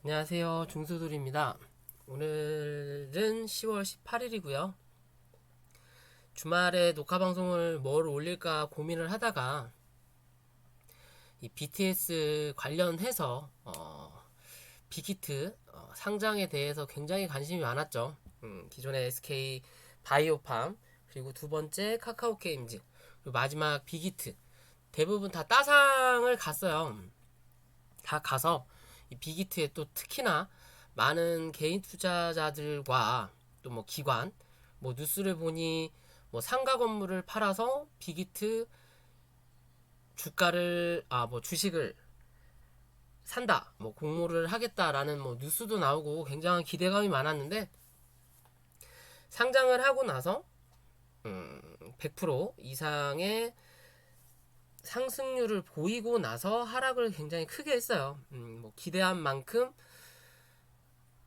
안녕하세요. 중수돌입니다. 오늘은 10월 18일이고요. 주말에 녹화 방송을 뭘 올릴까 고민을 하다가 이 BTS 관련해서 빅히트 상장에 대해서 굉장히 관심이 많았죠. 기존의 SK 바이오팜, 그리고 두 번째 카카오 게임즈, 그리고 마지막 빅히트 대부분 다 따상을 갔어요. 다 가서 이 빅히트에 또 특히나 많은 개인 투자자들과 또 뭐 기관, 뭐 뉴스를 보니 뭐 상가 건물을 팔아서 빅히트 주가를 뭐 주식을 산다, 뭐 공모를 하겠다라는 뭐 뉴스도 나오고 굉장한 기대감이 많았는데, 상장을 하고 나서 100% 이상의 상승률을 보이고 나서 하락을 굉장히 크게 했어요. 뭐 기대한 만큼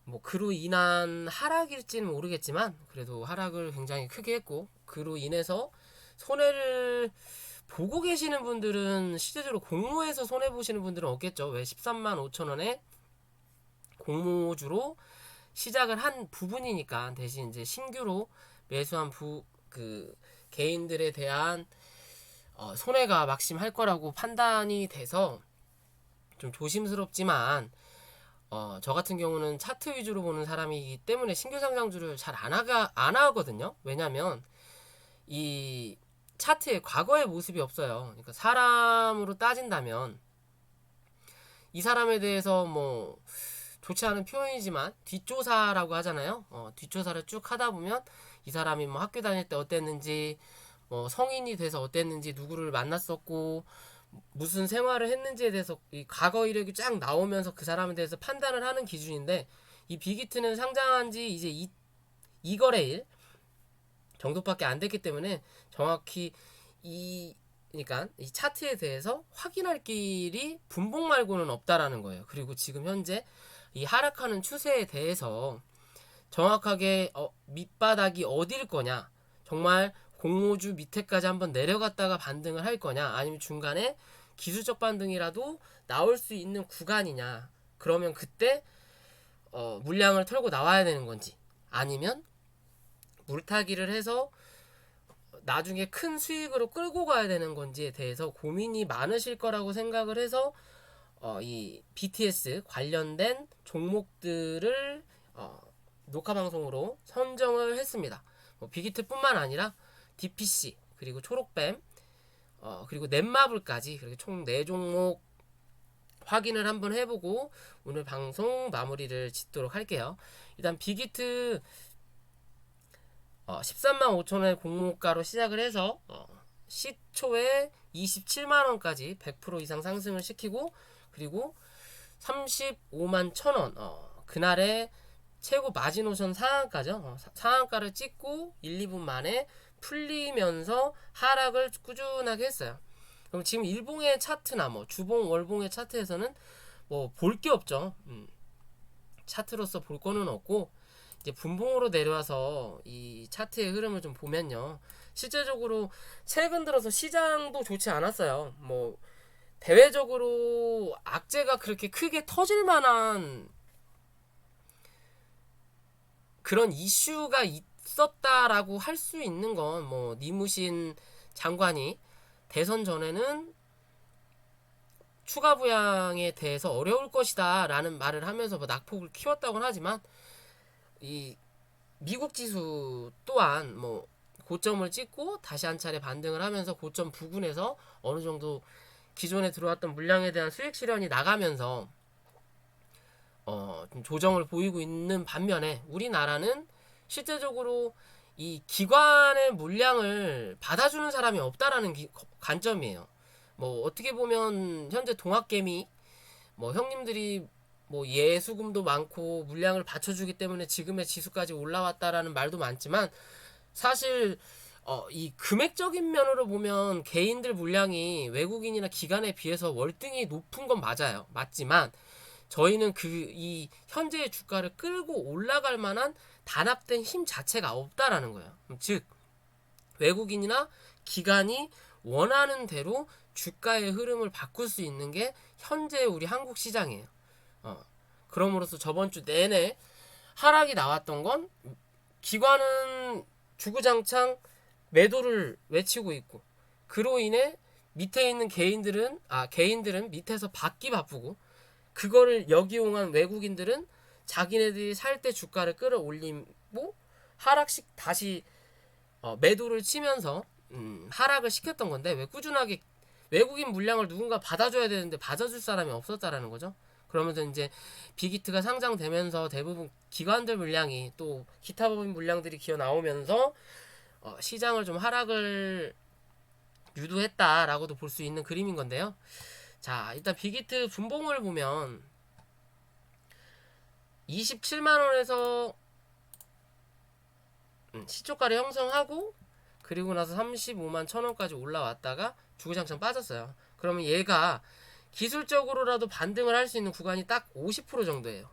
뭐 그로 인한 하락일지는 모르겠지만 그래도 하락을 굉장히 크게 했고, 그로 인해서 손해를 보고 계시는 분들은 실제로 공모해서 손해 보시는 분들은 없겠죠. 왜 13만 5천 원에 공모주로 시작을 한 부분이니까. 대신 이제 신규로 매수한 그 개인들에 대한 손해가 막심할 거라고 판단이 돼서 좀 조심스럽지만, 저 같은 경우는 차트 위주로 보는 사람이기 때문에 신규 상장주를 잘 안 하거든요. 왜냐면 이 차트에 과거의 모습이 없어요. 그러니까 사람으로 따진다면 이 사람에 대해서 뭐 좋지 않은 표현이지만 뒷조사라고 하잖아요. 뒷조사를 쭉 하다 보면 이 사람이 뭐 학교 다닐 때 어땠는지, 뭐 성인이 돼서 어땠는지, 누구를 만났었고 무슨 생활을 했는지에 대해서 이 과거 이력이 쫙 나오면서 그 사람에 대해서 판단을 하는 기준인데, 이 빅히트는 상장한 지 이제 2거래일 정도밖에 안 됐기 때문에 정확히 그러니까 이 차트에 대해서 확인할 길이 분봉 말고는 없다라는 거예요. 그리고 지금 현재 이 하락하는 추세에 대해서 정확하게 밑바닥이 어딜 거냐, 정말 공모주 밑에까지 한번 내려갔다가 반등을 할 거냐, 아니면 중간에 기술적 반등이라도 나올 수 있는 구간이냐, 그러면 그때 물량을 털고 나와야 되는 건지, 아니면 물타기를 해서 나중에 큰 수익으로 끌고 가야 되는 건지에 대해서 고민이 많으실 거라고 생각을 해서 이 BTS 관련된 종목들을 녹화 방송으로 선정을 했습니다. 뭐 빅히트뿐만 아니라 DPC, 그리고 초록뱀, 그리고 넷마블까지, 그리고 총 4종목 확인을 한번 해보고 오늘 방송 마무리를 짓도록 할게요. 일단 빅히트 13만 5천원의 공모가로 시작을 해서 시초에 27만원까지 100% 이상 상승을 시키고, 그리고 35만 1천원 그날의 최고 마지노선 상한가죠. 상한가를 찍고 1, 2분 만에 풀리면서 하락을 꾸준하게 했어요. 그럼 지금 일봉의 차트나 뭐 주봉, 월봉의 차트에서는 뭐 볼 게 없죠. 차트로서 볼 거는 없고, 이제 분봉으로 내려와서 이 차트의 흐름을 좀 보면요, 실제적으로 최근 들어서 시장도 좋지 않았어요. 뭐 대외적으로 악재가 그렇게 크게 터질 만한 그런 이슈가 있었다라고 할 수 있는 건, 뭐 니무신 장관이 대선 전에는 추가 부양에 대해서 어려울 것이다 라는 말을 하면서 뭐 낙폭을 키웠다고는 하지만, 이 미국 지수 또한 뭐 고점을 찍고 다시 한 차례 반등을 하면서 고점 부근에서 어느 정도 기존에 들어왔던 물량에 대한 수익 실현이 나가면서 좀 조정을 보이고 있는 반면에, 우리나라는 실제적으로 이 기관의 물량을 받아주는 사람이 없다라는 관점이에요. 뭐 어떻게 보면 현재 동학개미 뭐 형님들이 뭐 예수금도 많고 물량을 받쳐주기 때문에 지금의 지수까지 올라왔다라는 말도 많지만, 사실 이 금액적인 면으로 보면 개인들 물량이 외국인이나 기관에 비해서 월등히 높은 건 맞지만, 저희는 이 현재의 주가를 끌고 올라갈 만한 단합된 힘 자체가 없다라는 거예요. 즉 외국인이나 기관이 원하는 대로 주가의 흐름을 바꿀 수 있는 게 현재 우리 한국 시장이에요. 그럼으로써 저번 주 내내 하락이 나왔던 건 기관은 주구장창 매도를 외치고 있고, 그로 인해 밑에 있는 개인들은 밑에서 받기 바쁘고, 그거를 역이용한 외국인들은 자기네들이 살 때 주가를 끌어올리고 하락식 다시 매도를 치면서 하락을 시켰던 건데, 왜 꾸준하게 외국인 물량을 누군가 받아줘야 되는데 받아줄 사람이 없었다라는 거죠. 그러면서 이제 빅히트가 상장되면서 대부분 기관들 물량이 또 기타 법인 물량들이 기어 나오면서 시장을 좀 하락을 유도했다라고도 볼 수 있는 그림인 건데요. 자, 일단 빅히트 분봉을 보면 27만원에서 시초가를 형성하고, 그리고 나서 35만 1천원까지 올라왔다가 주구장창 빠졌어요. 그러면 얘가 기술적으로라도 반등을 할 수 있는 구간이 딱 50% 정도예요.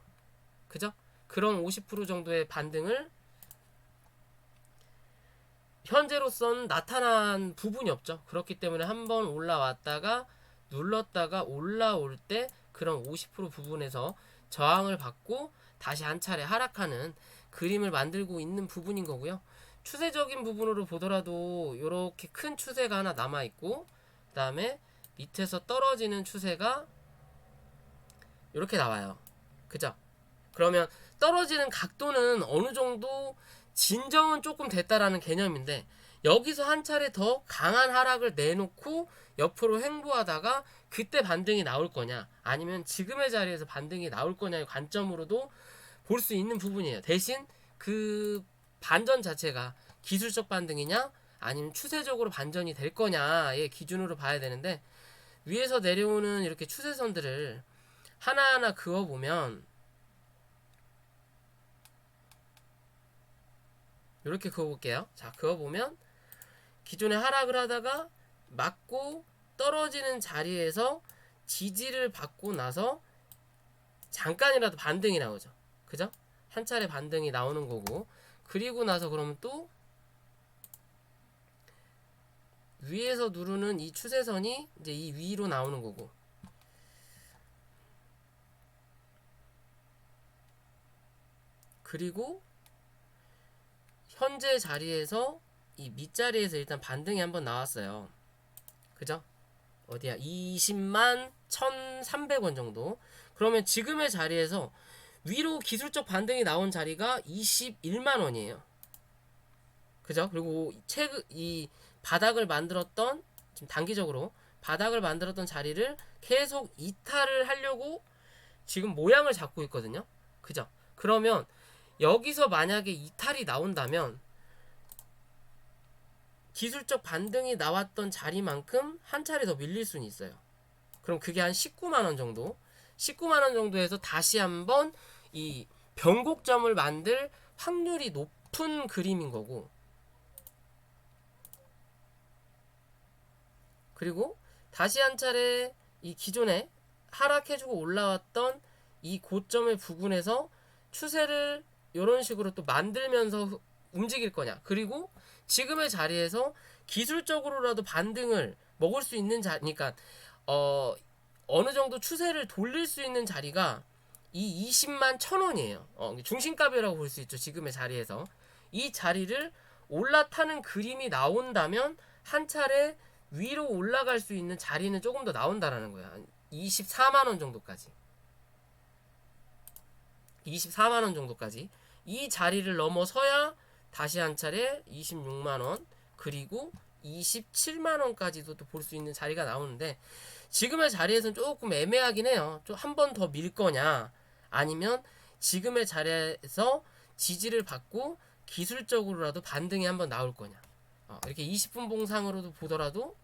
그죠? 그런 50% 정도의 반등을 현재로선 나타난 부분이 없죠. 그렇기 때문에 한번 올라왔다가 눌렀다가 올라올 때 그런 50% 부분에서 저항을 받고 다시 한 차례 하락하는 그림을 만들고 있는 부분인 거고요. 추세적인 부분으로 보더라도 이렇게 큰 추세가 하나 남아 있고, 그 다음에 밑에서 떨어지는 추세가 이렇게 나와요. 그죠? 그러면 떨어지는 각도는 어느 정도 진정은 조금 됐다라는 개념인데, 여기서 한 차례 더 강한 하락을 내놓고 옆으로 횡보하다가 그때 반등이 나올 거냐, 아니면 지금의 자리에서 반등이 나올 거냐의 관점으로도 볼 수 있는 부분이에요. 대신 그 반전 자체가 기술적 반등이냐 아니면 추세적으로 반전이 될 거냐의 기준으로 봐야 되는데, 위에서 내려오는 이렇게 추세선들을 하나하나 그어보면, 이렇게 그어볼게요. 자, 그어보면 기존에 하락을 하다가 맞고 떨어지는 자리에서 지지를 받고 나서 잠깐이라도 반등이 나오죠. 그죠? 한 차례 반등이 나오는 거고, 그리고 나서 그러면 또 위에서 누르는 이 추세선이 이제 이 위로 나오는 거고, 그리고 현재 자리에서 이 밑자리에서 일단 반등이 한번 나왔어요. 그죠? 어디야? 20만 1,300원 정도. 그러면 지금의 자리에서 위로 기술적 반등이 나온 자리가 21만 원이에요. 그죠? 그리고 이 바닥을 만들었던, 지금 단기적으로 바닥을 만들었던 자리를 계속 이탈을 하려고 지금 모양을 잡고 있거든요. 그죠? 그러면 여기서 만약에 이탈이 나온다면 기술적 반등이 나왔던 자리만큼 한 차례 더 밀릴 수는 있어요. 그럼 그게 한 19만원 정도, 19만원 정도에서 다시 한번 이 변곡점을 만들 확률이 높은 그림인 거고, 그리고 다시 한 차례 이 기존에 하락해주고 올라왔던 이 고점의 부분에서 추세를 이런 식으로 또 만들면서 움직일 거냐, 그리고 지금의 자리에서 기술적으로라도 반등을 먹을 수 있는 자리니까 어느 정도 추세를 돌릴 수 있는 자리가 이 20만 1,000원이에요. 중심값이라고 볼 수 있죠. 지금의 자리에서 이 자리를 올라타는 그림이 나온다면 한 차례 위로 올라갈 수 있는 자리는 조금 더 나온다라는 거야. 24만원 정도까지. 24만원 정도까지. 이 자리를 넘어서야 다시 한 차례 26만원, 그리고 27만원까지도 또 볼 수 있는 자리가 나오는데, 지금의 자리에서는 조금 애매하긴 해요. 좀 한 번 더 밀 거냐, 아니면 지금의 자리에서 지지를 받고 기술적으로라도 반등이 한번 나올 거냐. 이렇게 20분 봉상으로도 보더라도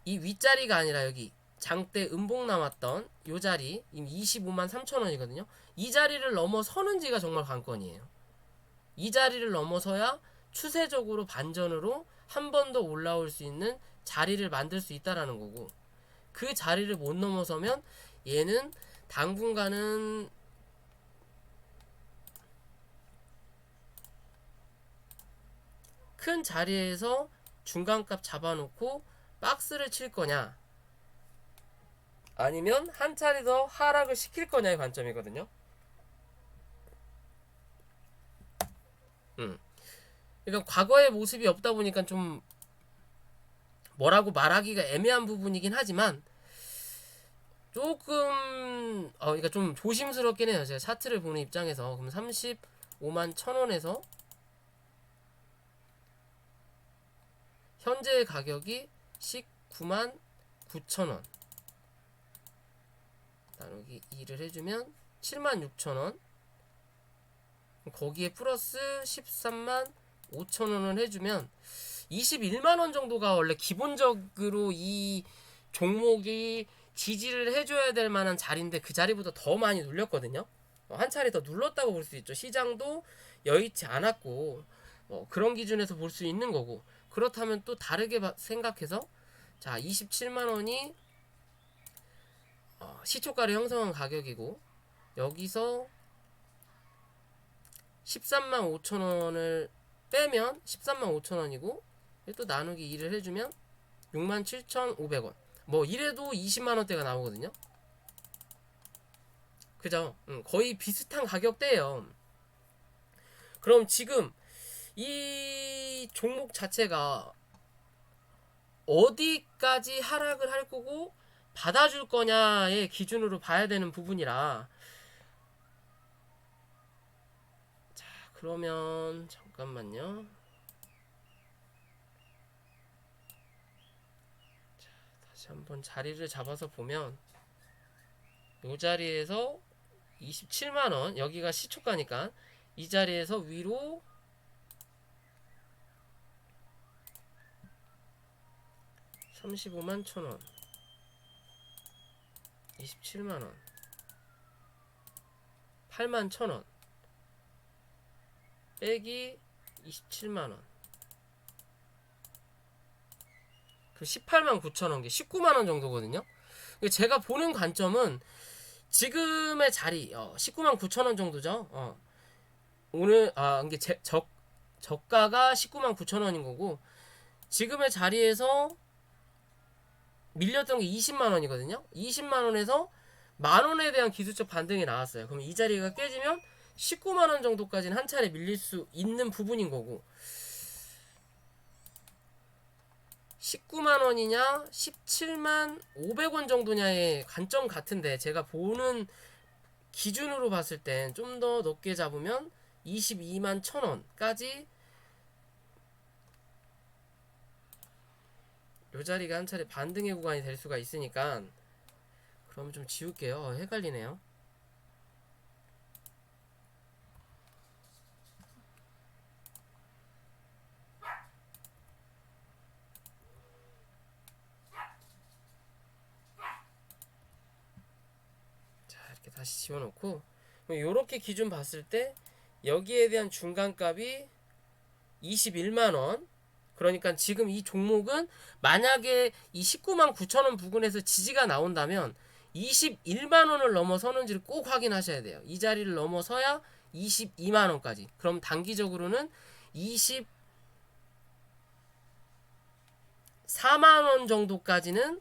이 윗자리가 아니라 여기 장대 음봉 남았던 이 자리, 이미 25만 3천원이거든요. 이 자리를 넘어서는지가 정말 관건이에요. 이 자리를 넘어서야 추세적으로 반전으로 한 번 더 올라올 수 있는 자리를 만들 수 있다라는 거고, 그 자리를 못 넘어서면 얘는 당분간은 큰 자리에서 중간값 잡아놓고 박스를 칠 거냐, 아니면 한 차례 더 하락을 시킬 거냐의 관점이거든요. 그러니까 과거의 모습이 없다 보니까 좀 뭐라고 말하기가 애매한 부분이긴 하지만 조금 그러니까 좀 조심스럽긴 해요. 제가 차트를 보는 입장에서. 그럼 35만 1,000원에서 현재 가격이 19만 9,000원 나누기 2를 해주면 7만 6,000원, 거기에 플러스 13만 5,000원을 해주면 21만원 정도가 원래 기본적으로 이 종목이 지지를 해줘야 될 만한 자리인데 그 자리보다 더 많이 눌렸거든요. 한 차례 더 눌렀다고 볼 수 있죠. 시장도 여의치 않았고 그런 기준에서 볼 수 있는 거고, 그렇다면 또 다르게 생각해서 자 27만원이 시초가를 형성한 가격이고 여기서 13만 5천원을 빼면 13만 5천원이고 또 나누기 2를 해주면 67,500원. 뭐 이래도 20만원대가 나오거든요. 그죠? 거의 비슷한 가격대예요. 그럼 지금 이 종목 자체가 어디까지 하락을 할 거고 받아줄 거냐의 기준으로 봐야 되는 부분이라, 자 그러면 잠깐만요. 자, 다시 한번 자리를 잡아서 보면 이 자리에서 27만원, 여기가 시초가니까 이 자리에서 위로 35만 1,000원, 27만원, 8만 1,000원 빼기 27만원, 그 18만 9천원, 19만원 정도거든요. 제가 보는 관점은 지금의 자리 19만 9천원 정도죠. 오늘 이게 저가가 19만 9천원인 거고 지금의 자리에서 밀렸던 게 20만원이거든요. 20만원에서 만원에 대한 기술적 반등이 나왔어요. 그럼 이 자리가 깨지면 19만원 정도까지는 한 차례 밀릴 수 있는 부분인 거고, 19만원이냐 17만 500원 정도냐의 관점 같은데, 제가 보는 기준으로 봤을 땐 좀 더 높게 잡으면 22만 1,000원까지 요 자리가 한 차례 반등의 구간이 될 수가 있으니까, 그럼 좀 지울게요. 헷갈리네요. 자 이렇게 다시 지워놓고, 요렇게 기준 봤을 때 여기에 대한 중간값이 21만원. 그러니까 지금 이 종목은 만약에 이 19만 9천원 부근에서 지지가 나온다면 21만원을 넘어서는지를 꼭 확인하셔야 돼요. 이 자리를 넘어서야 22만원까지. 그럼 단기적으로는 24만원 정도까지는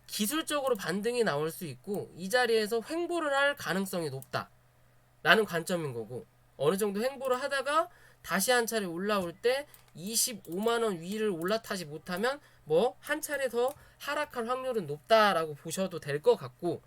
기술적으로 반등이 나올 수 있고 이 자리에서 횡보를 할 가능성이 높다 라는 관점인 거고, 어느 정도 횡보를 하다가 다시 한 차례 올라올 때 25만원 위를 올라타지 못하면 뭐 한 차례 더 하락할 확률은 높다라고 보셔도 될 것 같고,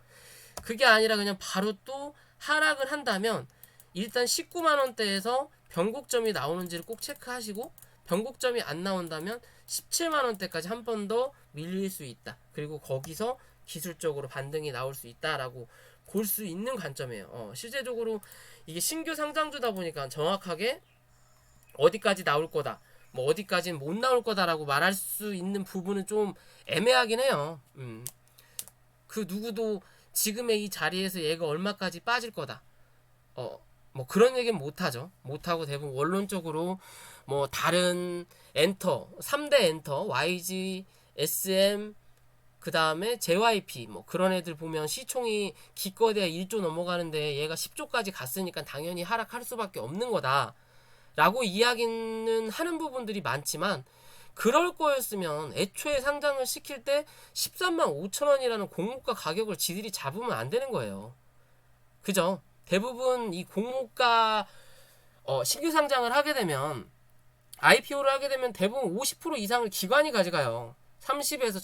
그게 아니라 그냥 바로 또 하락을 한다면 일단 19만원대에서 변곡점이 나오는지를 꼭 체크하시고, 변곡점이 안 나온다면 17만원대까지 한 번 더 밀릴 수 있다. 그리고 거기서 기술적으로 반등이 나올 수 있다라고 볼 수 있는 관점이에요. 실제적으로 이게 신규 상장주다 보니까 정확하게 어디까지 나올 거다, 뭐 어디까지는 못 나올 거다라고 말할 수 있는 부분은 좀 애매하긴 해요. 그 누구도 지금의 이 자리에서 얘가 얼마까지 빠질 거다, 뭐 그런 얘기는 못하죠. 못하고 대부분 원론적으로 뭐 다른 엔터, 3대 엔터, YG, SM, 그 다음에 JYP 뭐 그런 애들 보면 시총이 기껏해야 1조 넘어가는데 얘가 10조까지 갔으니까 당연히 하락할 수밖에 없는 거다 라고 이야기는 하는 부분들이 많지만, 그럴 거였으면 애초에 상장을 시킬 때 13만 5천 원이라는 공모가 가격을 지들이 잡으면 안 되는 거예요. 그죠? 대부분 이 공모가 신규 상장을 하게 되면 IPO를 하게 되면 대부분 50% 이상을 기관이 가져가요. 30에서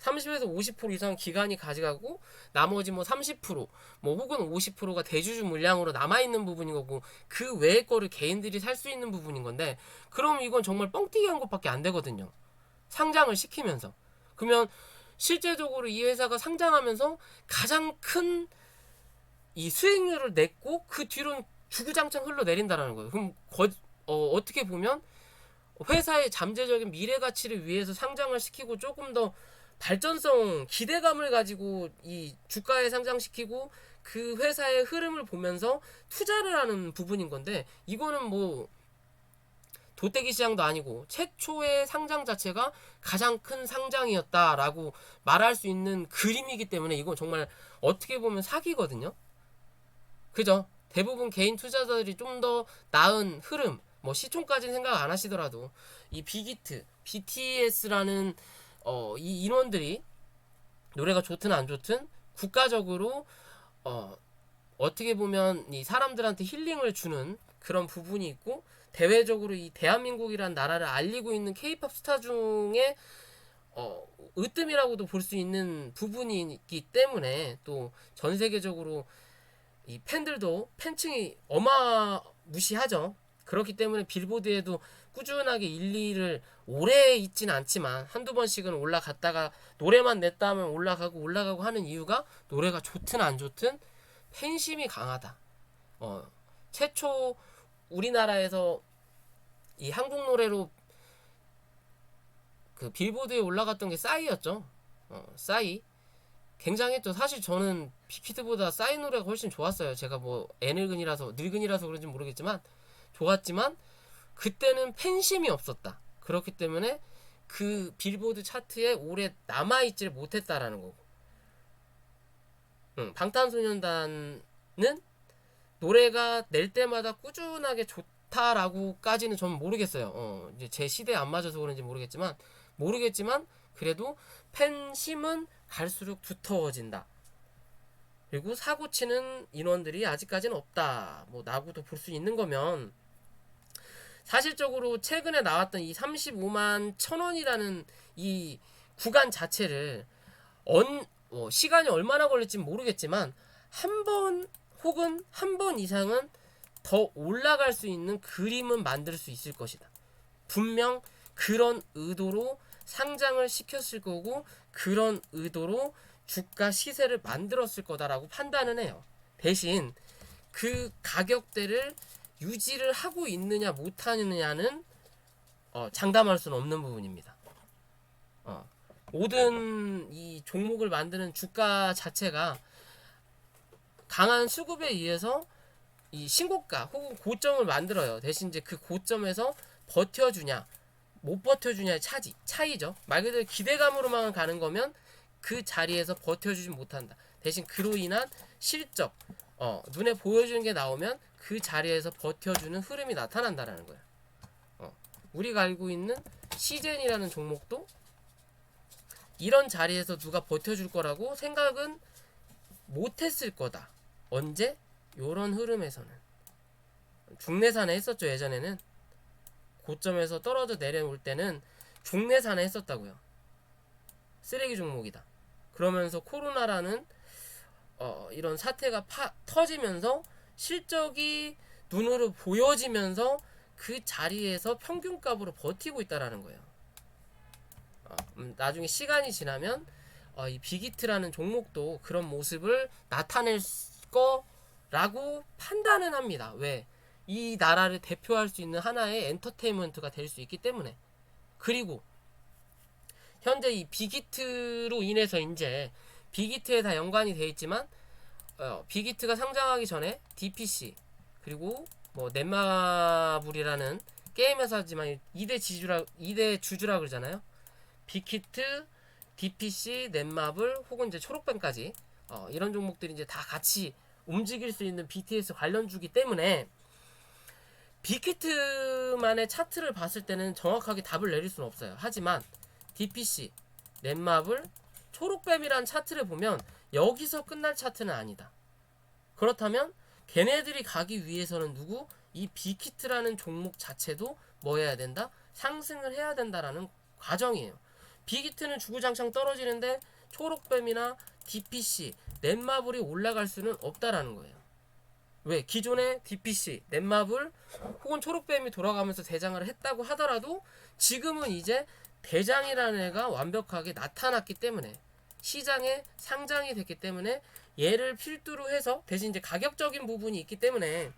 50% 이상 기관이 가져가고 나머지 뭐 30%, 뭐 혹은 50%가 대주주 물량으로 남아있는 부분인 거고 그 외의 거를 개인들이 살 수 있는 부분인 건데 그럼 이건 정말 뻥튀기 한 것밖에 안 되거든요. 상장을 시키면서. 그러면 실제적으로 이 회사가 상장하면서 가장 큰 이 수익률을 냈고 그 뒤로는 주구장창 흘러내린다는 거예요. 그럼 어떻게 보면 회사의 잠재적인 미래 가치를 위해서 상장을 시키고 조금 더 발전성, 기대감을 가지고 이 주가에 상장시키고 그 회사의 흐름을 보면서 투자를 하는 부분인 건데 이거는 뭐 도떼기 시장도 아니고 최초의 상장 자체가 가장 큰 상장이었다라고 말할 수 있는 그림이기 때문에 이건 정말 어떻게 보면 사기거든요. 그죠? 대부분 개인 투자자들이 좀 더 나은 흐름, 뭐 시총까지는 생각 안 하시더라도 이 빅히트, BTS라는 이 인원들이 노래가 좋든 안 좋든 국가적으로 어떻게 보면 이 사람들한테 힐링을 주는 그런 부분이 있고 대외적으로 이 대한민국이라는 나라를 알리고 있는 K-팝 스타 중에 으뜸이라고도 볼 수 있는 부분이 있기 때문에 또 전 세계적으로 이 팬들도 팬층이 어마무시하죠. 그렇기 때문에 빌보드에도 꾸준하게 1, 2를 오래 있지는 않지만 한두 번씩은 올라갔다가 노래만 냈다 하면 올라가고 하는 이유가 노래가 좋든 안 좋든 팬심이 강하다. 최초 우리나라에서 이 한국 노래로 그 빌보드에 올라갔던 게 싸이였죠. 싸이. 굉장했죠. 사실 저는 빅히트보다 싸이 노래가 훨씬 좋았어요. 제가 뭐 늙은이라서 그런지 모르겠지만 좋았지만 그때는 팬심이 없었다. 그렇기 때문에 그 빌보드 차트에 오래 남아있지를 못했다라는 거고. 방탄소년단은 노래가 낼 때마다 꾸준하게 좋다라고까지는 저는 모르겠어요. 이제 제 시대에 안 맞아서 그런지 모르겠지만 그래도 팬심은 갈수록 두터워진다. 그리고 사고치는 인원들이 아직까지는 없다. 뭐 라고도 볼 수 있는 거면 사실적으로 최근에 나왔던 이 35만 1,000원이라는 이 구간 자체를 시간이 얼마나 걸릴지는 모르겠지만 한 번 혹은 한 번 이상은 더 올라갈 수 있는 그림은 만들 수 있을 것이다. 분명 그런 의도로 상장을 시켰을 거고 그런 의도로 주가 시세를 만들었을 거다라고 판단은 해요. 대신 그 가격대를 유지를 하고 있느냐 못하느냐는 장담할 수는 없는 부분입니다. 모든 이 종목을 만드는 주가 자체가 강한 수급에 의해서 이 신고가 혹은 고점을 만들어요. 대신 이제 그 고점에서 버텨주냐 못 버텨주냐의 차이죠. 말 그대로 기대감으로만 가는 거면 그 자리에서 버텨주지 못한다. 대신 그로 인한 실적, 눈에 보여주는 게 나오면 그 자리에서 버텨주는 흐름이 나타난다라는 거예요. 우리가 알고 있는 시젠이라는 종목도 이런 자리에서 누가 버텨줄 거라고 생각은 못했을 거다. 언제? 요런 흐름에서는. 중내산에 했었죠. 예전에는. 고점에서 떨어져 내려올 때는 중내산에 했었다고요. 쓰레기 종목이다. 그러면서 코로나라는 이런 사태가 터지면서 실적이 눈으로 보여지면서 그 자리에서 평균값으로 버티고 있다라는 거예요. 나중에 시간이 지나면 이 빅히트라는 종목도 그런 모습을 나타낼 거라고 판단은 합니다. 왜? 이 나라를 대표할 수 있는 하나의 엔터테인먼트가 될 수 있기 때문에. 그리고 현재 이 빅히트로 인해서 이제 빅히트에 다 연관이 되어 있지만 빅히트가 상장하기 전에 DPC 그리고 뭐 넷마블이라는 게임 회사지만 2대 주주라 그러잖아요. 빅히트, DPC, 넷마블 혹은 이제 초록뱀까지 이런 종목들이 이제 다 같이 움직일 수 있는 BTS 관련주기 때문에 빅히트만의 차트를 봤을 때는 정확하게 답을 내릴 수는 없어요. 하지만 DPC, 넷마블, 초록뱀이란 차트를 보면 여기서 끝날 차트는 아니다. 그렇다면 걔네들이 가기 위해서는 누구? 이 빅히트라는 종목 자체도 뭐 해야 된다? 상승을 해야 된다라는 과정이에요. 빅히트는 주구장창 떨어지는데 초록뱀이나 DPC, 넷마블이 올라갈 수는 없다라는 거예요. 왜? 기존의 DPC, 넷마블 혹은 초록뱀이 돌아가면서 대장을 했다고 하더라도 지금은 이제 대장이라는 애가 완벽하게 나타났기 때문에 시장에 상장이 됐기 때문에 얘를 필두로 해서 대신 이제 가격적인 부분이 있기 때문에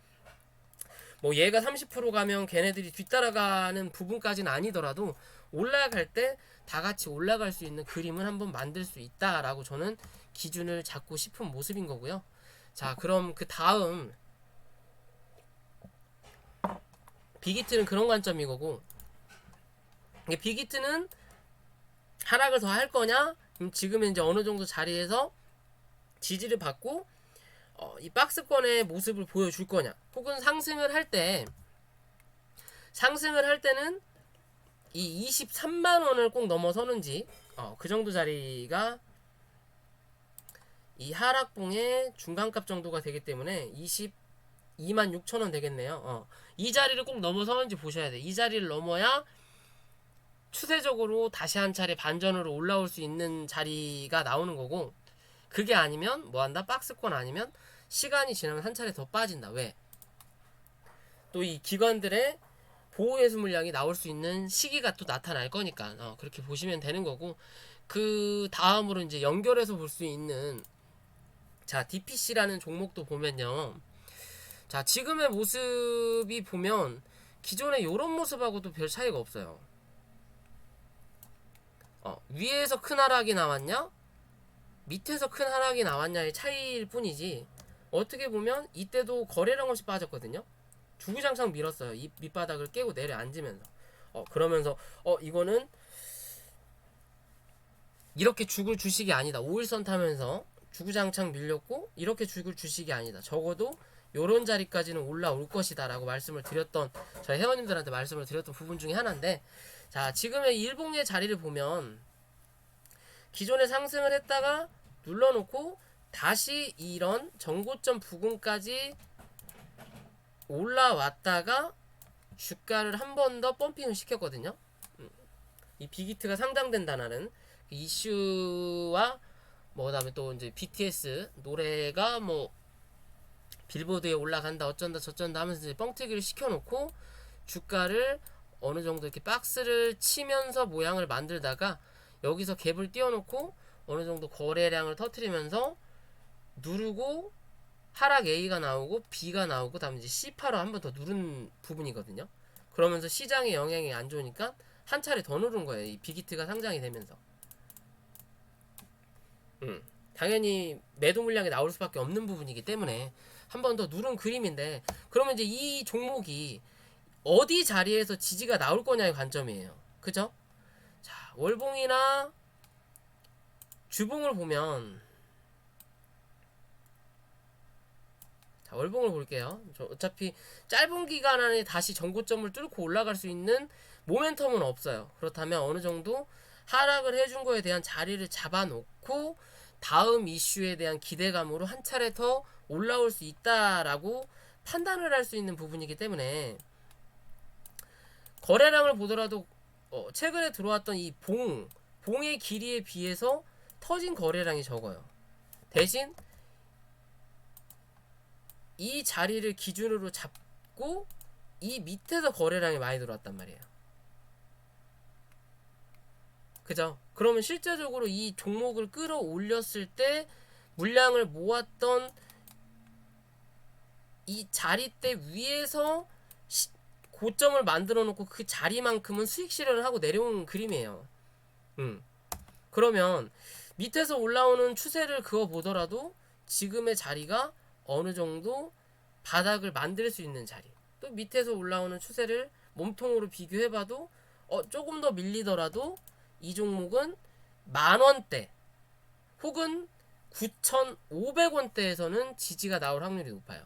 뭐 얘가 30% 가면 걔네들이 뒤따라가는 부분까지는 아니더라도 올라갈 때 다 같이 올라갈 수 있는 그림을 한번 만들 수 있다라고 저는 기준을 잡고 싶은 모습인 거고요. 자, 그럼 그 다음 빅히트는 그런 관점인 거고, 빅히트는 하락을 더 할 거냐? 지금은 이제 어느 정도 자리에서 지지를 받고 이 박스권의 모습을 보여줄 거냐? 혹은 상승을 할 때는 이 23만 원을 꼭 넘어서는지 그 정도 자리가 이 하락봉의 중간값 정도가 되기 때문에 22만 6천 원 되겠네요. 이 자리를 꼭 넘어서는지 보셔야 돼. 이 자리를 넘어야 추세적으로 다시 한 차례 반전으로 올라올 수 있는 자리가 나오는 거고, 그게 아니면 뭐한다? 박스권 아니면 시간이 지나면 한 차례 더 빠진다. 왜? 또 이 기관들의 보호해수 물량이 나올 수 있는 시기가 또 나타날 거니까 그렇게 보시면 되는 거고, 그 다음으로 이제 연결해서 볼 수 있는 자 DPC라는 종목도 보면요, 자 지금의 모습이 보면 기존의 요런 모습하고도 별 차이가 없어요. 위에서 큰 하락이 나왔냐 밑에서 큰 하락이 나왔냐의 차이일 뿐이지, 어떻게 보면 이때도 거래량 없이 빠졌거든요. 주구장창 밀었어요. 이 밑바닥을 깨고 내려앉으면서 그러면서 이거는 이렇게 죽을 주식이 아니다. 5일선 타면서 주구장창 밀렸고 이렇게 죽을 주식이 아니다. 적어도 요런 자리까지는 올라올 것이다 라고 말씀을 드렸던, 저희 회원님들한테 말씀을 드렸던 부분 중에 하나인데, 자 지금의 일봉의 자리를 보면 기존에 상승을 했다가 눌러놓고 다시 이런 전고점 부근까지 올라왔다가 주가를 한 번 더 펌핑을 시켰거든요. 이 빅히트가 상장된다는 이슈와 뭐 그다음에 또 이제 BTS 노래가 뭐 빌보드에 올라간다 어쩐다 저쩐다 하면서 이제 뻥튀기를 시켜놓고 주가를 어느 정도 이렇게 박스를 치면서 모양을 만들다가 여기서 갭을 띄워놓고 어느 정도 거래량을 터트리면서 누르고 하락 A가 나오고 B가 나오고 다음에 이제 C8로 한 번 더 누른 부분이거든요. 그러면서 시장의 영향이 안 좋으니까 한 차례 더 누른 거예요. 이 빅히트가 상장이 되면서. 당연히 매도 물량이 나올 수밖에 없는 부분이기 때문에 한 번 더 누른 그림인데, 그러면 이제 이 종목이 어디 자리에서 지지가 나올 거냐의 관점이에요. 그죠? 자, 월봉이나 주봉을 보면, 자, 월봉을 볼게요. 어차피 짧은 기간 안에 다시 전고점을 뚫고 올라갈 수 있는 모멘텀은 없어요. 그렇다면 어느 정도 하락을 해준 거에 대한 자리를 잡아놓고 다음 이슈에 대한 기대감으로 한 차례 더 올라올 수 있다라고 판단을 할 수 있는 부분이기 때문에, 거래량을 보더라도 최근에 들어왔던 이 봉의 길이에 비해서 터진 거래량이 적어요. 대신 이 자리를 기준으로 잡고 이 밑에서 거래량이 많이 들어왔단 말이에요. 그죠? 그러면 실제적으로 이 종목을 끌어올렸을 때 물량을 모았던 이 자리대 위에서 고점을 만들어 놓고 그 자리만큼은 수익 실현을 하고 내려온 그림이에요. 그러면 밑에서 올라오는 추세를 그어 보더라도 지금의 자리가 어느 정도 바닥을 만들 수 있는 자리, 또 밑에서 올라오는 추세를 몸통으로 비교해봐도 조금 더 밀리더라도 이 종목은 만원대 혹은 9,500원대에서는 지지가 나올 확률이 높아요.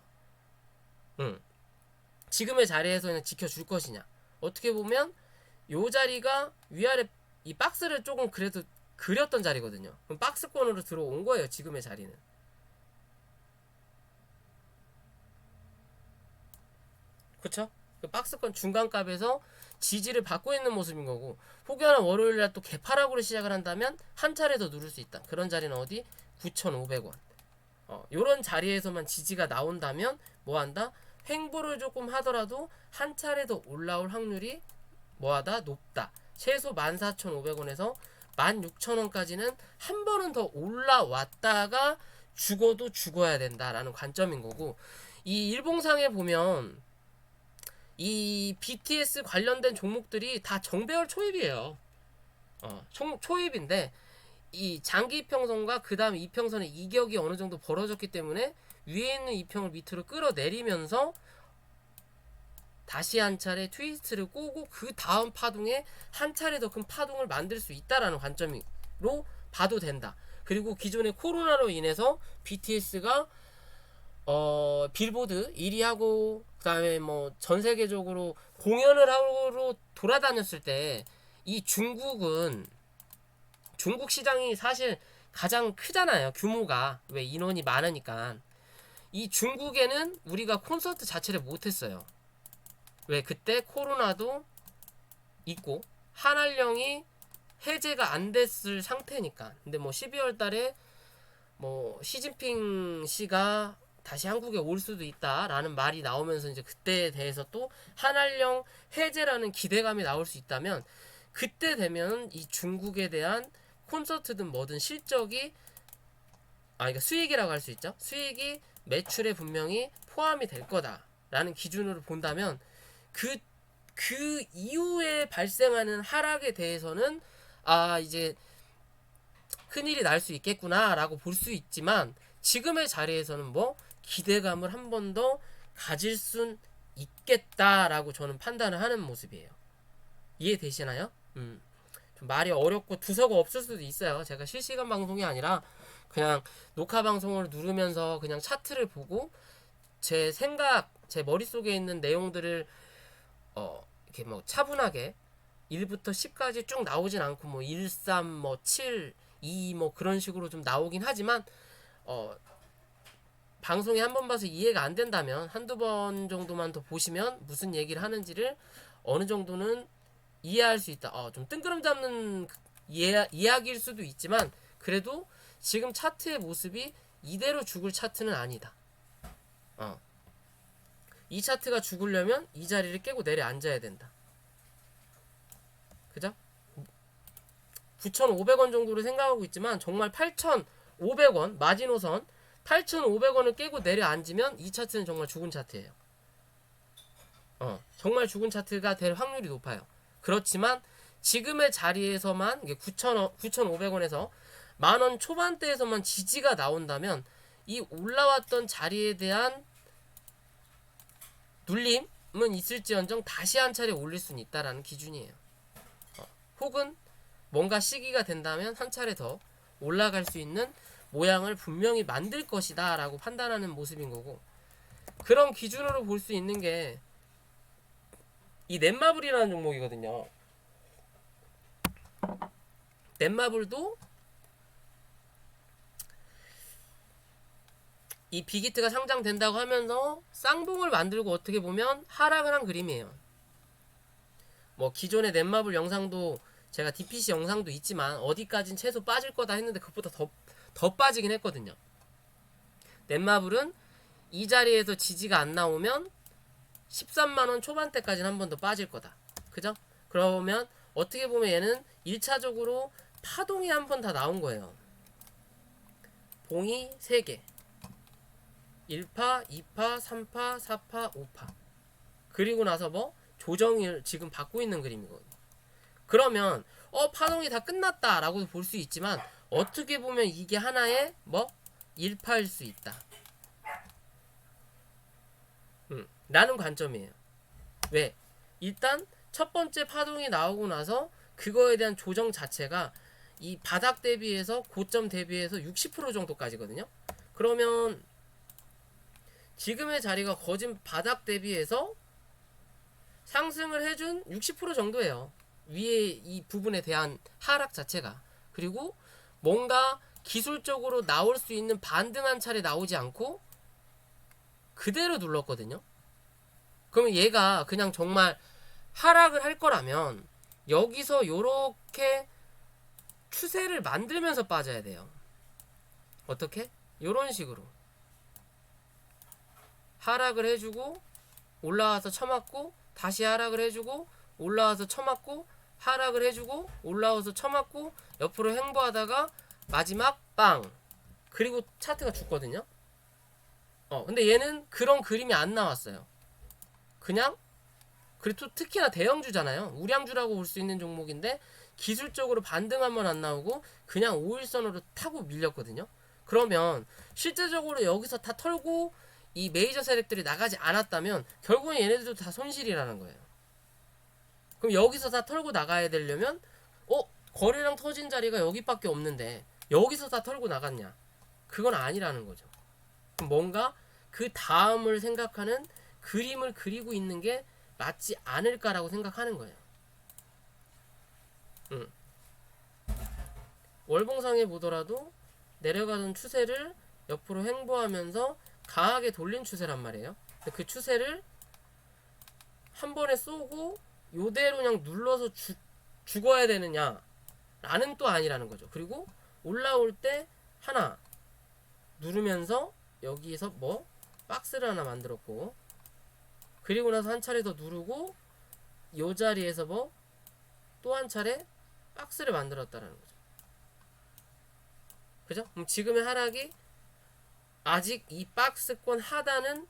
지금의 자리에서 그냥 지켜줄 것이냐. 어떻게 보면 요 자리가 위아래 이 박스를 조금 그래도 그렸던 자리거든요. 그럼 박스권으로 들어온 거예요. 지금의 자리는. 그쵸? 그 박스권 중간값에서 지지를 받고 있는 모습인 거고, 혹여나 월요일날 또 개파락으로 시작을 한다면 한 차례 더 누를 수 있다. 그런 자리는 어디? 9,500원. 요런 자리에서만 지지가 나온다면 뭐한다? 횡보를 조금 하더라도 한 차례 더 올라올 확률이 뭐하다? 높다. 최소 14,500원에서 16,000원까지는 한 번은 더 올라왔다가 죽어도 죽어야 된다라는 관점인 거고, 이 일봉상에 보면 이 BTS 관련된 종목들이 다 정배열 초입이에요. 초입인데 이 장기 이평선과 그 다음 이평선의 이격이 어느 정도 벌어졌기 때문에 위에 있는 이평을 밑으로 끌어내리면서 다시 한 차례 트위스트를 꼬고 그 다음 파동에 한 차례 더 큰 파동을 만들 수 있다라는 관점으로 봐도 된다. 그리고 기존의 코로나로 인해서 BTS가 빌보드 1위 하고 그다음에 뭐 전 세계적으로 공연을 하러 돌아다녔을 때 이 중국 시장이 사실 가장 크잖아요. 규모가. 왜? 인원이 많으니까. 이 중국에는 우리가 콘서트 자체를 못했어요. 왜? 그때 코로나도 있고 한알령이 해제가 안 됐을 상태니까. 근데 뭐 12월 달에 뭐 시진핑 씨가 다시 한국에 올 수도 있다라는 말이 나오면서 이제 그때에 대해서 또 한알령 해제라는 기대감이 나올 수 있다면, 그때 되면 이 중국에 대한 콘서트든 뭐든 실적이 그러니까 수익이라고 할 수 있죠. 수익이 매출에 분명히 포함이 될 거다라는 기준으로 본다면 그 이후에 발생하는 하락에 대해서는 이제 큰일이 날 수 있겠구나라고 볼 수 있지만, 지금의 자리에서는 뭐 기대감을 한 번 더 가질 순 있겠다라고 저는 판단을 하는 모습이에요. 이해되시나요? 좀 말이 어렵고 두서가 없을 수도 있어요. 제가 실시간 방송이 아니라 그냥 녹화 방송을 누르면서 그냥 차트를 보고 제 생각, 제 머릿속에 있는 내용들을 이렇게 뭐 차분하게 1부터 10까지 쭉 나오진 않고 뭐 1, 3, 뭐 7, 2 뭐 그런 식으로 좀 나오긴 하지만 방송에 한 번 봐서 이해가 안 된다면 한두 번 정도만 더 보시면 무슨 얘기를 하는지를 어느 정도는 이해할 수 있다. 좀 뜬구름 잡는 이야기일 수도 있지만 그래도 지금 차트의 모습이 이대로 죽을 차트는 아니다. 이 차트가 죽으려면 이 자리를 깨고 내려앉아야 된다. 그죠? 9,500원 정도로 생각하고 있지만 정말 8,500원 마지노선 8,500원을 깨고 내려앉으면 이 차트는 정말 죽은 차트예요. 정말 죽은 차트가 될 확률이 높아요. 그렇지만 지금의 자리에서만 9,500원에서 만원 초반대에서만 지지가 나온다면 이 올라왔던 자리에 대한 눌림은 있을지언정 다시 한 차례 올릴 수는 있다라는 기준이에요. 혹은 뭔가 시기가 된다면 한 차례 더 올라갈 수 있는 모양을 분명히 만들 것이다 라고 판단하는 모습인 거고, 그런 기준으로 볼 수 있는 게 이 넷마블이라는 종목이거든요. 넷마블도 이 빅히트가 상장된다고 하면서 쌍봉을 만들고 어떻게 보면 하락을 한 그림이에요. 뭐 기존의 넷마블 영상도 제가 DPC 영상도 있지만 어디까진 최소 빠질 거다 했는데 그것보다 더 빠지긴 했거든요. 넷마블은 이 자리에서 지지가 안 나오면 13만원 초반대까지는 한 번 더 빠질 거다. 그죠? 그러면 어떻게 보면 얘는 1차적으로 파동이 한 번 다 나온 거예요. 봉이 3개. 1파, 2파, 3파, 4파, 5파. 그리고 나서 뭐 조정을 지금 받고 있는 그림이거든요. 그러면 파동이 다 끝났다 라고 볼 수 있지만 어떻게 보면 이게 하나의 뭐 1파일 수 있다 라는 관점이에요. 왜? 일단 첫 번째 파동이 나오고 나서 그거에 대한 조정 자체가 이 바닥 대비해서 고점 대비해서 60% 정도까지거든요. 그러면 지금의 자리가 거진 바닥 대비해서 상승을 해준 60% 정도예요. 위에 이 부분에 대한 하락 자체가. 그리고 뭔가 기술적으로 나올 수 있는 반등한 차례 나오지 않고 그대로 눌렀거든요. 그러면 얘가 그냥 정말 하락을 할 거라면 여기서 요렇게 추세를 만들면서 빠져야 돼요. 어떻게? 요런 식으로 하락을 해주고 올라와서 쳐맞고 다시 하락을 해주고 올라와서 쳐맞고 하락을 해주고 올라와서 쳐맞고 옆으로 횡보하다가 마지막 빵, 그리고 차트가 죽거든요. 근데 얘는 그런 그림이 안 나왔어요. 그냥, 그리고 특히나 대형주잖아요. 우량주라고 볼 수 있는 종목인데 기술적으로 반등 한번 안 나오고 그냥 5일선으로 타고 밀렸거든요. 그러면 실제적으로 여기서 다 털고 이 메이저 세력들이 나가지 않았다면 결국은 얘네들도 다 손실이라는 거예요. 그럼 여기서 다 털고 나가야 되려면 거래량 터진 자리가 여기밖에 없는데 여기서 다 털고 나갔냐? 그건 아니라는 거죠. 그럼 뭔가 그 다음을 생각하는 그림을 그리고 있는 게 맞지 않을까라고 생각하는 거예요. 월봉상에 보더라도 내려가는 추세를 옆으로 횡보하면서 강하게 돌린 추세란 말이에요. 근데 그 추세를 한 번에 쏘고 요대로 그냥 눌러서 죽어야 되느냐 라는 또 아니라는 거죠. 그리고 올라올 때 하나 누르면서 여기에서 뭐 박스를 하나 만들었고, 그리고 나서 한 차례 더 누르고 요 자리에서 뭐 또 한 차례 박스를 만들었다라는 거죠. 그죠? 그럼 지금의 하락이 아직 이 박스권 상단은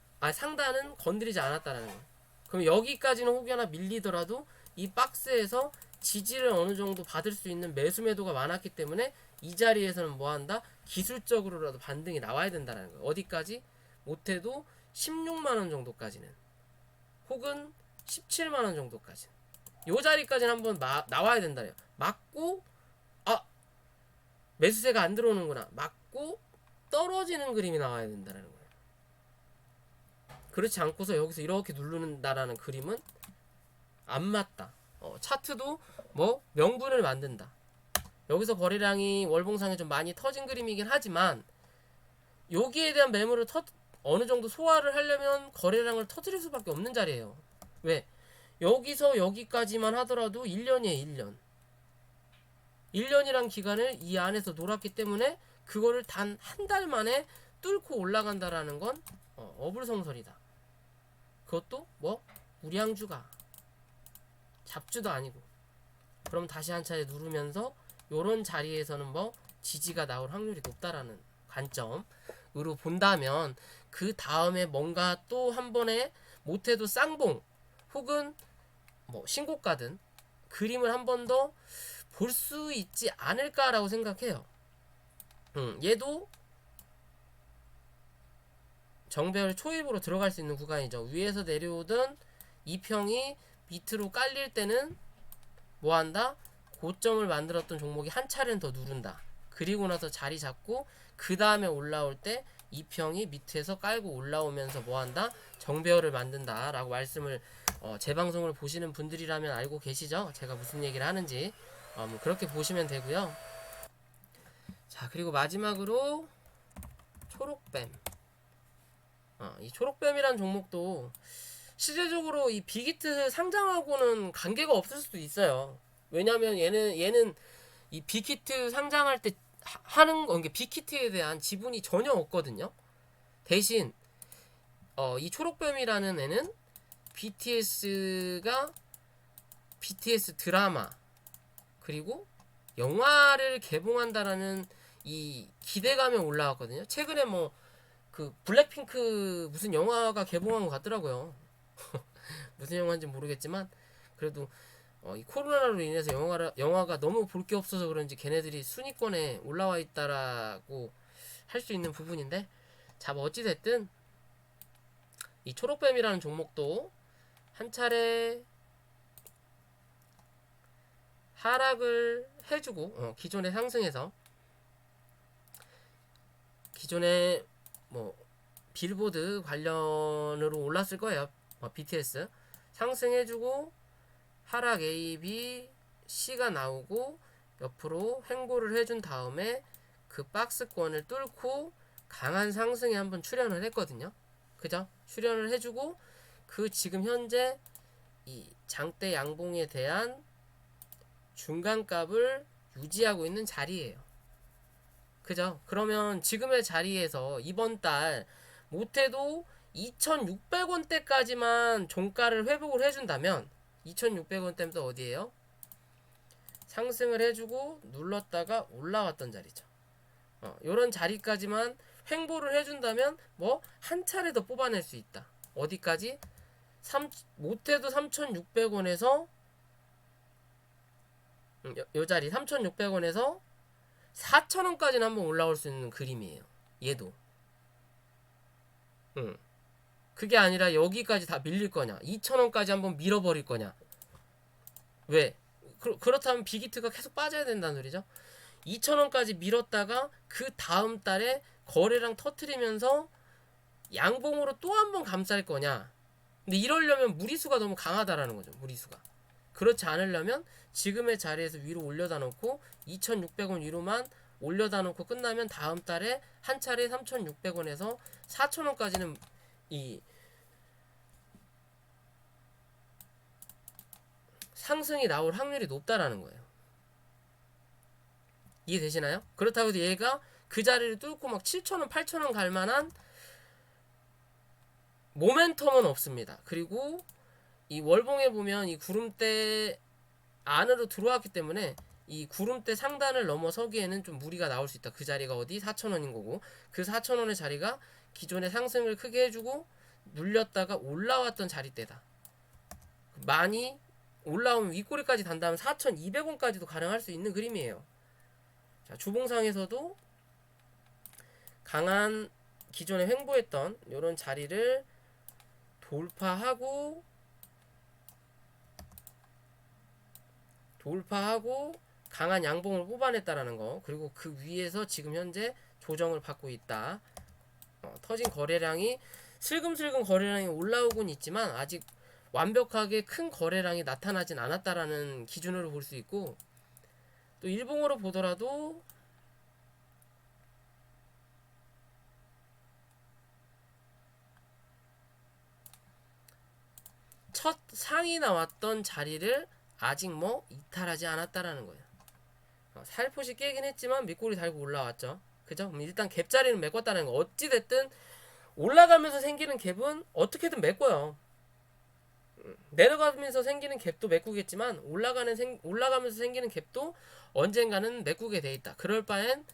건드리지 않았다라는 거예요. 그럼 여기까지는 혹여나 밀리더라도 이 박스에서 지지를 어느 정도 받을 수 있는 매수 매도가 많았기 때문에 이 자리에서는 뭐 한다? 기술적으로라도 반등이 나와야 된다는 거예요. 어디까지? 못해도 16만원 정도까지는, 혹은 17만원 정도까지는, 요 자리까지는 한번 나와야 된다요. 맞고 매수세가 안 들어오는구나, 맞고 떨어지는 그림이 나와야 된다는 거예요. 그렇지 않고서 여기서 이렇게 누르는다라는 그림은 안 맞다. 차트도 뭐 명분을 만든다. 여기서 거래량이 월봉상에 좀 많이 터진 그림이긴 하지만 여기에 대한 매물을 어느 정도 소화를 하려면 거래량을 터뜨릴 수밖에 없는 자리예요. 왜? 여기서 여기까지만 하더라도 1년이에요. 1년. 1년이란 기간을 이 안에서 놀았기 때문에 그거를 단 한 달 만에 뚫고 올라간다라는 건 어불성설이다. 그것도 뭐 우량주가 잡주도 아니고. 그럼 다시 한 차례 누르면서 요런 자리에서는 뭐 지지가 나올 확률이 높다라는 관점으로 본다면 그 다음에 뭔가 또 한 번에 못해도 쌍봉 혹은 뭐 신고가든 그림을 한 번 더 볼 수 있지 않을까라고 생각해요. 얘도 정배열 초입으로 들어갈 수 있는 구간이죠. 위에서 내려오던 이평이 밑으로 깔릴 때는 뭐한다? 고점을 만들었던 종목이 한 차례는 더 누른다. 그리고 나서 자리 잡고 그 다음에 올라올 때 이평이 밑에서 깔고 올라오면서 뭐한다? 정배열을 만든다 라고 말씀을 제 방송을 보시는 분들이라면 알고 계시죠? 제가 무슨 얘기를 하는지 뭐 그렇게 보시면 되고요. 자, 그리고 마지막으로 초록뱀. 이 초록뱀이란 종목도 실제적으로 이 빅히트 상장하고는 관계가 없을 수도 있어요. 왜냐면 얘는 이 빅히트 상장할 때 하는 거, 빅히트에 대한 지분이 전혀 없거든요. 대신 이 초록뱀이라는 애는 BTS가 BTS 드라마 그리고 영화를 개봉한다라는 이 기대감에 올라왔거든요. 최근에 뭐 그 블랙핑크 무슨 영화가 개봉한 것 같더라고요. 무슨 영화인지 모르겠지만 그래도 이 코로나로 인해서 영화가 너무 볼 게 없어서 그런지 걔네들이 순위권에 올라와 있다라고 할 수 있는 부분인데, 자, 뭐 어찌됐든 이 초록뱀이라는 종목도 한 차례 하락을 해주고 기존에 상승해서 기존에 뭐 빌보드 관련으로 올랐을 거예요. BTS 상승해주고 하락 A, B, C가 나오고 옆으로 횡보를 해준 다음에 그 박스권을 뚫고 강한 상승에 한번 출현을 했거든요. 그죠? 출현을 해주고 그 지금 현재 이 장대 양봉에 대한 중간값을 유지하고 있는 자리예요. 그죠? 그러면 지금의 자리에서 이번 달 못해도 2,600원대까지만 종가를 회복을 해준다면 2,600원대면 어디에요? 상승을 해주고 눌렀다가 올라왔던 자리죠. 요런 자리까지만 횡보를 해준다면 뭐 한 차례 더 뽑아낼 수 있다. 어디까지? 못해도 3,600원에서 요 자리 3,600원에서 4,000원까지는 한번 올라올 수 있는 그림이에요. 얘도. 그게 아니라 여기까지 다 밀릴 거냐? 2,000원까지 한번 밀어버릴 거냐? 왜? 그렇다면 빅히트가 계속 빠져야 된다는 소리죠. 2,000원까지 밀었다가 그 다음 달에 거래량 터트리면서 양봉으로 또 한 번 감쌀 거냐? 근데 이러려면 무리수가 너무 강하다라는 거죠. 무리수가. 그렇지 않으려면 지금의 자리에서 위로 올려다 놓고 2,600원 위로만 올려다 놓고 끝나면 다음 달에 한 차례 3,600원에서 4,000원까지는 이 상승이 나올 확률이 높다라는 거예요. 이해되시나요? 그렇다고 해도 얘가 그 자리를 뚫고 막 7,000원, 8,000원 갈 만한 모멘텀은 없습니다. 그리고 이 월봉에 보면 이 구름대 안으로 들어왔기 때문에 이 구름대 상단을 넘어서기에는 좀 무리가 나올 수 있다. 그 자리가 어디? 4,000원인 거고 그 4,000원의 자리가 기존의 상승을 크게 해주고 눌렸다가 올라왔던 자리대다. 많이 올라오면 윗꼬리까지 단다면 4,200원까지도 가능할 수 있는 그림이에요. 자, 주봉상에서도 강한 기존에 횡보했던 이런 자리를 돌파하고 강한 양봉을 뽑아냈다라는 거, 그리고 그 위에서 지금 현재 조정을 받고 있다. 터진 거래량이 슬금슬금 거래량이 올라오곤 있지만 아직 완벽하게 큰 거래량이 나타나진 않았다라는 기준으로 볼 수 있고, 또 일봉으로 보더라도 첫 상이 나왔던 자리를 아직 뭐 이탈하지 않았다라는 거예요. 살포시 깨긴 했지만 밑꼬리 달고 올라왔죠. 그죠? 그럼 일단 갭자리는 메꿨다는 거. 어찌됐든 올라가면서 생기는 갭은 어떻게든 메꿔요. 내려가면서 생기는 갭도 메꾸겠지만 올라가면서 생기는 갭도 언젠가는 메꾸게 돼 있다. 그럴 바엔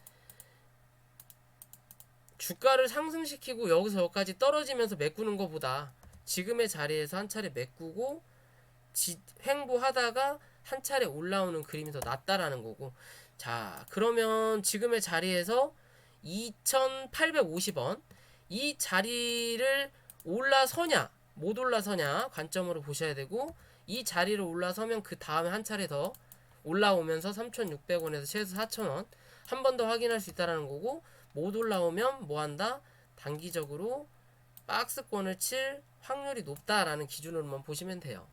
주가를 상승시키고 여기서 여기까지 떨어지면서 메꾸는 것보다 지금의 자리에서 한 차례 메꾸고 횡보하다가 한 차례 올라오는 그림이 더 낫다라는 거고. 자, 그러면 지금의 자리에서 2,850원 이 자리를 올라서냐 못 올라서냐 관점으로 보셔야 되고, 이 자리를 올라서면 그 다음에 한 차례 더 올라오면서 3,600원에서 최소 4,000원 한 번 더 확인할 수 있다라는 거고, 못 올라오면 뭐한다? 단기적으로 박스권을 칠 확률이 높다라는 기준으로만 보시면 돼요.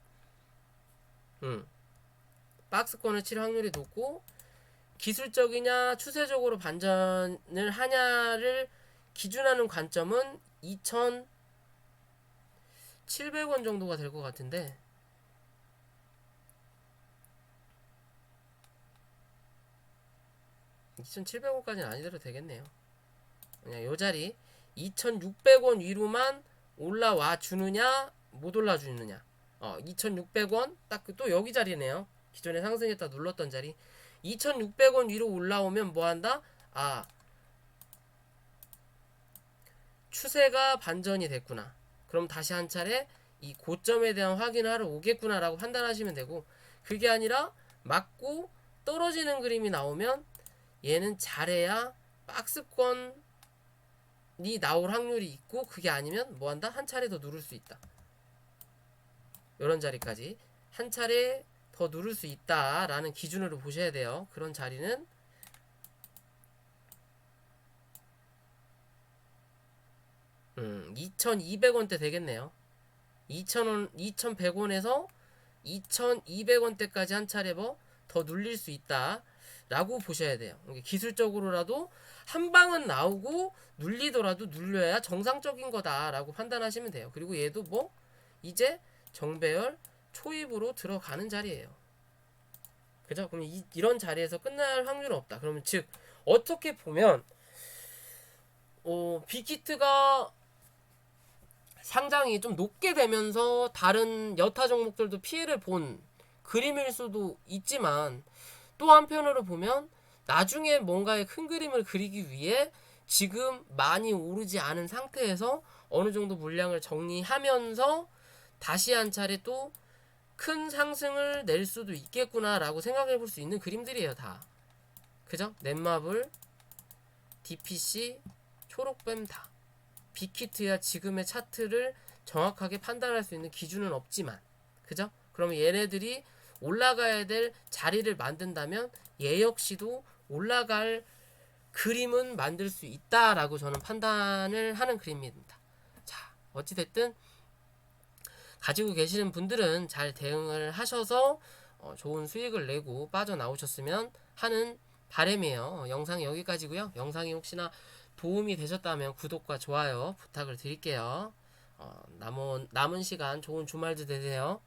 박스권을 칠 확률이 높고, 기술적이냐 추세적으로 반전을 하냐를 기준하는 관점은 2,700원 정도가 될 것 같은데, 2,700원까지는 아니더라도 되겠네요. 그냥 요 자리 2,600원 위로만 올라와 주느냐 못 올라 주느냐. 2,600원 딱 또 여기 자리네요. 기존에 상승했다 눌렀던 자리. 2,600원 위로 올라오면 뭐한다? 추세가 반전이 됐구나. 그럼 다시 한 차례 이 고점에 대한 확인을 하러 오겠구나 라고 판단하시면 되고, 그게 아니라 맞고 떨어지는 그림이 나오면 얘는 잘해야 박스권이 나올 확률이 있고, 그게 아니면 뭐한다? 한 차례 더 누를 수 있다. 이런 자리까지 한 차례 더 누를 수 있다라는 기준으로 보셔야 돼요. 그런 자리는 2,200원대 되겠네요. 2,000원, 2,100원에서 2,200원대까지 한 차례 뭐 더 눌릴 수 있다 라고 보셔야 돼요. 기술적으로라도 한 방은 나오고 눌리더라도 눌려야 정상적인 거다 라고 판단하시면 돼요. 그리고 얘도 뭐 이제 정배열 초입으로 들어가는 자리예요. 그죠? 그럼 이런 자리에서 끝날 확률은 없다. 그러면 즉 어떻게 보면 빅히트가 상장이 좀 높게 되면서 다른 여타 종목들도 피해를 본 그림일 수도 있지만, 또 한편으로 보면 나중에 뭔가의 큰 그림을 그리기 위해 지금 많이 오르지 않은 상태에서 어느 정도 물량을 정리하면서 다시 한 차례 또 큰 상승을 낼 수도 있겠구나라고 생각해 볼 수 있는 그림들이에요, 다. 그죠? 넷마블, DPC, 초록뱀 다. 빅히트야 지금의 차트를 정확하게 판단할 수 있는 기준은 없지만, 그죠? 그러면 얘네들이 올라가야 될 자리를 만든다면 얘 역시도 올라갈 그림은 만들 수 있다라고 저는 판단을 하는 그림입니다. 자, 어찌됐든 가지고 계시는 분들은 잘 대응을 하셔서 좋은 수익을 내고 빠져나오셨으면 하는 바람이에요. 영상이 여기까지고요. 영상이 혹시나 도움이 되셨다면 구독과 좋아요 부탁을 드릴게요. 남은 시간 좋은 주말도 되세요.